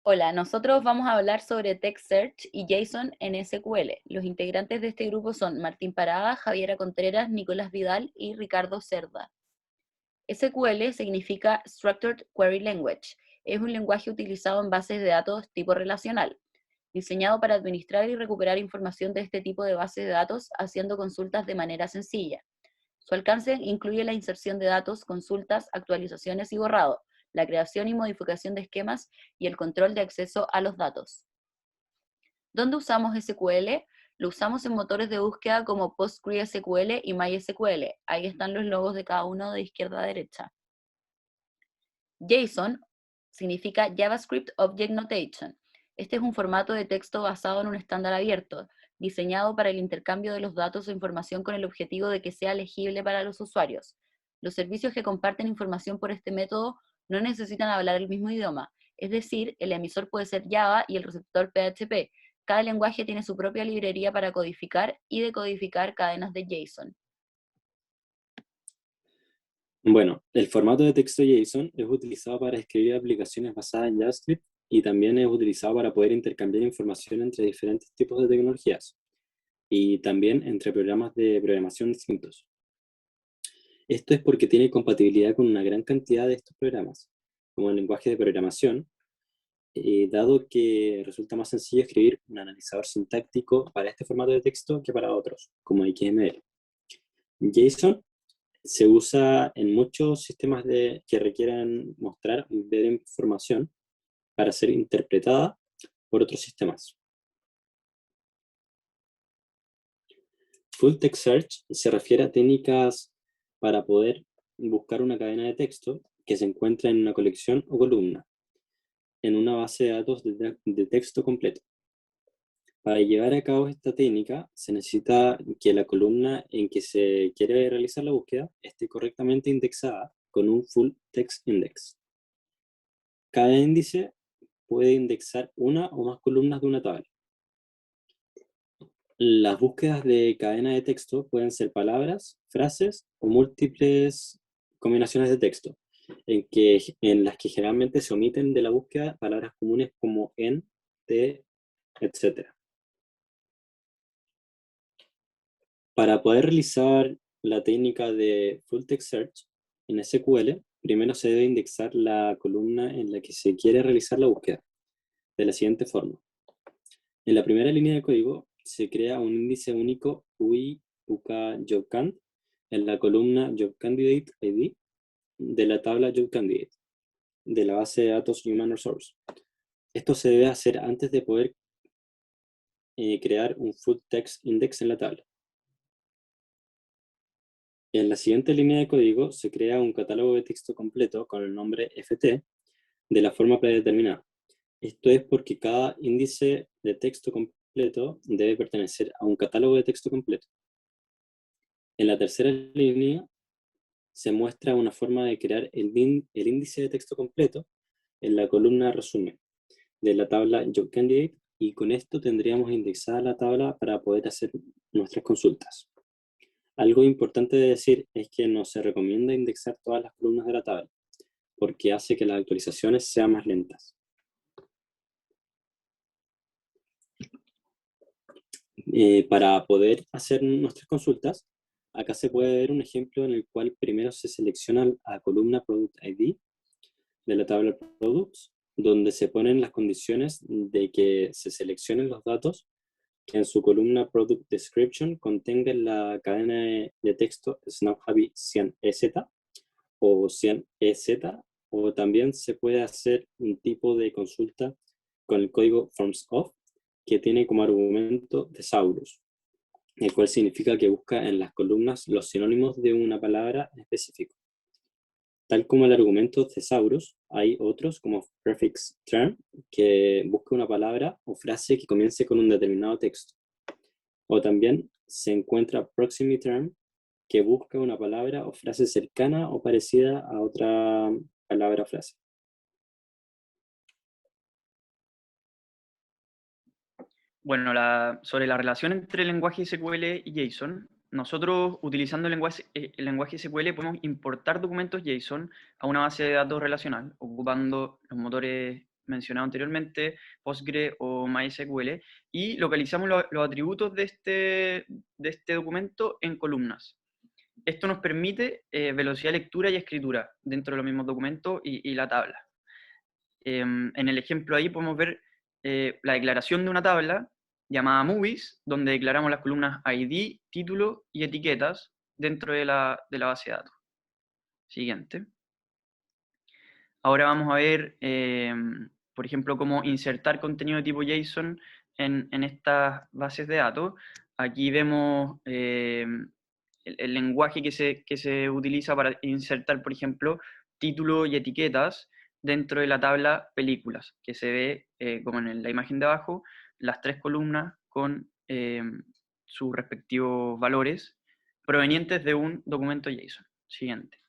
Hola, nosotros vamos a hablar sobre Text Search y JSON en SQL. Los integrantes de este grupo son Martín Parada, Javiera Contreras, Nicolás Vidal y Ricardo Cerda. SQL significa Structured Query Language. Es un lenguaje utilizado en bases de datos tipo relacional, diseñado para administrar y recuperar información de este tipo de bases de datos haciendo consultas de manera sencilla. Su alcance incluye la inserción de datos, consultas, actualizaciones y borrado, la creación y modificación de esquemas y el control de acceso a los datos. ¿Dónde usamos SQL? Lo usamos en motores de búsqueda como PostgreSQL y MySQL. Ahí están los logos de cada uno de izquierda a derecha. JSON significa JavaScript Object Notation. Este es un formato de texto basado en un estándar abierto, diseñado para el intercambio de los datos o información con el objetivo de que sea legible para los usuarios. Los servicios que comparten información por este método no necesitan hablar el mismo idioma, es decir, el emisor puede ser Java y el receptor PHP. Cada lenguaje tiene su propia librería para codificar y decodificar cadenas de JSON. Bueno, el formato de texto JSON es utilizado para escribir aplicaciones basadas en JavaScript y también es utilizado para poder intercambiar información entre diferentes tipos de tecnologías y también entre programas de programación distintos. Esto es porque tiene compatibilidad con una gran cantidad de estos programas, como el lenguaje de programación, dado que resulta más sencillo escribir un analizador sintáctico para este formato de texto que para otros, como XML. JSON se usa en muchos sistemas que requieran mostrar y ver información para ser interpretada por otros sistemas. Full Text Search se refiere a técnicas para poder buscar una cadena de texto que se encuentra en una colección o columna, en una base de datos de texto completo. Para llevar a cabo esta técnica, se necesita que la columna en que se quiere realizar la búsqueda esté correctamente indexada con un Full Text Index. Cada índice puede indexar una o más columnas de una tabla. Las búsquedas de cadena de texto pueden ser palabras, frases o múltiples combinaciones de texto, en las que generalmente se omiten de la búsqueda palabras comunes como en, de, etc. Para poder realizar la técnica de Full Text Search en SQL, primero se debe indexar la columna en la que se quiere realizar la búsqueda, de la siguiente forma. En la primera línea de código se crea un índice único UI UK JobCand en la columna JobCandidate ID de la tabla JobCandidate de la base de datos Human Resource. Esto se debe hacer antes de poder crear un Full Text Index en la tabla. En la siguiente línea de código se crea un catálogo de texto completo con el nombre FT de la forma predeterminada. Esto es porque cada índice de texto completo debe pertenecer a un catálogo de texto completo. En la tercera línea se muestra una forma de crear el índice de texto completo en la columna resumen de la tabla JobCandidate y con esto tendríamos indexada la tabla para poder hacer nuestras consultas. Algo importante de decir es que no se recomienda indexar todas las columnas de la tabla, porque hace que las actualizaciones sean más lentas. Para poder hacer nuestras consultas, acá se puede ver un ejemplo en el cual primero se selecciona la columna Product ID de la tabla Products, donde se ponen las condiciones de que se seleccionen los datos que en su columna Product Description contengan la cadena de texto SnapHappy 100EZ o 100EZ, o también se puede hacer un tipo de consulta con el código FormsOf, que tiene como argumento thesaurus, el cual significa que busca en las columnas los sinónimos de una palabra en específico. Tal como el argumento thesaurus, hay otros como prefix term, que busca una palabra o frase que comience con un determinado texto. O también se encuentra proximity term, que busca una palabra o frase cercana o parecida a otra palabra o frase. Bueno, sobre la relación entre el lenguaje SQL y JSON, nosotros utilizando el lenguaje SQL podemos importar documentos JSON a una base de datos relacional, ocupando los motores mencionado anteriormente, Postgre o MySQL, y localizamos los atributos de este documento en columnas. Esto nos permite velocidad de lectura y escritura dentro de los mismos documentos y la tabla. En el ejemplo ahí podemos ver la declaración de una tabla llamada Movies, donde declaramos las columnas ID, título y etiquetas dentro de la base de datos. Siguiente. Ahora vamos a ver, por ejemplo, cómo insertar contenido de tipo JSON en estas bases de datos. Aquí vemos el lenguaje que se utiliza para insertar, por ejemplo, títulos y etiquetas dentro de la tabla películas, que se ve, como en la imagen de abajo, las 3 columnas con sus respectivos valores provenientes de un documento JSON. Siguiente.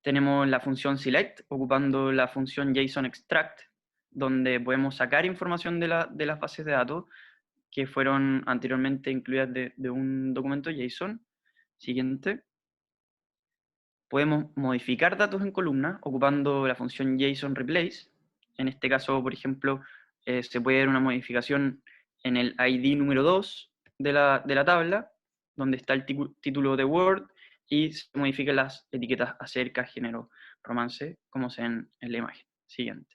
Tenemos la función select, ocupando la función JSON extract, donde podemos sacar información de las bases de datos que fueron anteriormente incluidas de un documento JSON. Siguiente. Podemos modificar datos en columna ocupando la función JSON replace. En este caso, por ejemplo, se puede dar una modificación en el ID número 2 de la tabla, donde está el título de Word, y se modifican las etiquetas acerca, género, romance, como se ven en la imagen. Siguiente.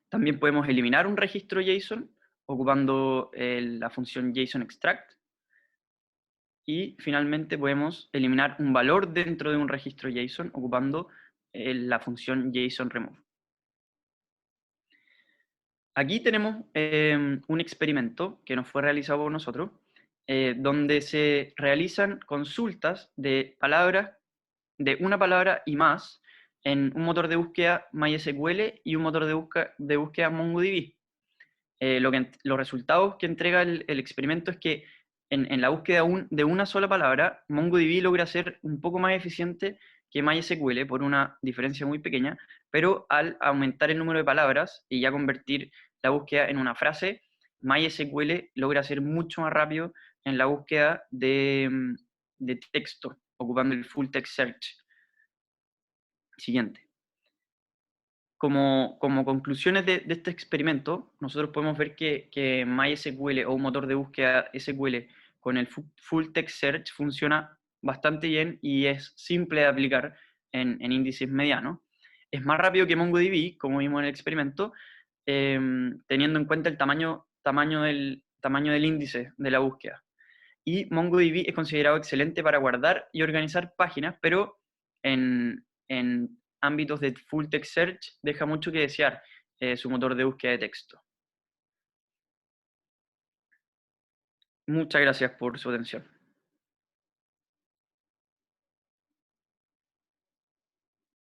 También podemos eliminar un registro JSON ocupando la función JSON extract. Y finalmente podemos eliminar un valor dentro de un registro JSON ocupando la función JSON remove. Aquí tenemos un experimento que nos fue realizado por nosotros, donde se realizan consultas de palabras, de una palabra y más, en un motor de búsqueda MySQL y un motor de búsqueda MongoDB. Los resultados que entrega el experimento es que en la búsqueda de una sola palabra, MongoDB logra ser un poco más eficiente que MySQL por una diferencia muy pequeña, pero al aumentar el número de palabras y ya convertir la búsqueda en una frase, MySQL logra ser mucho más rápido en la búsqueda de texto, ocupando el Full Text Search. Siguiente. Como conclusiones de este experimento, nosotros podemos ver que MySQL o un motor de búsqueda SQL con el Full Text Search funciona bastante bien y es simple de aplicar en índices medianos. Es más rápido que MongoDB, como vimos en el experimento, teniendo en cuenta el tamaño del índice de la búsqueda. Y MongoDB es considerado excelente para guardar y organizar páginas, pero en ámbitos de Full Text Search deja mucho que desear su motor de búsqueda de texto. Muchas gracias por su atención.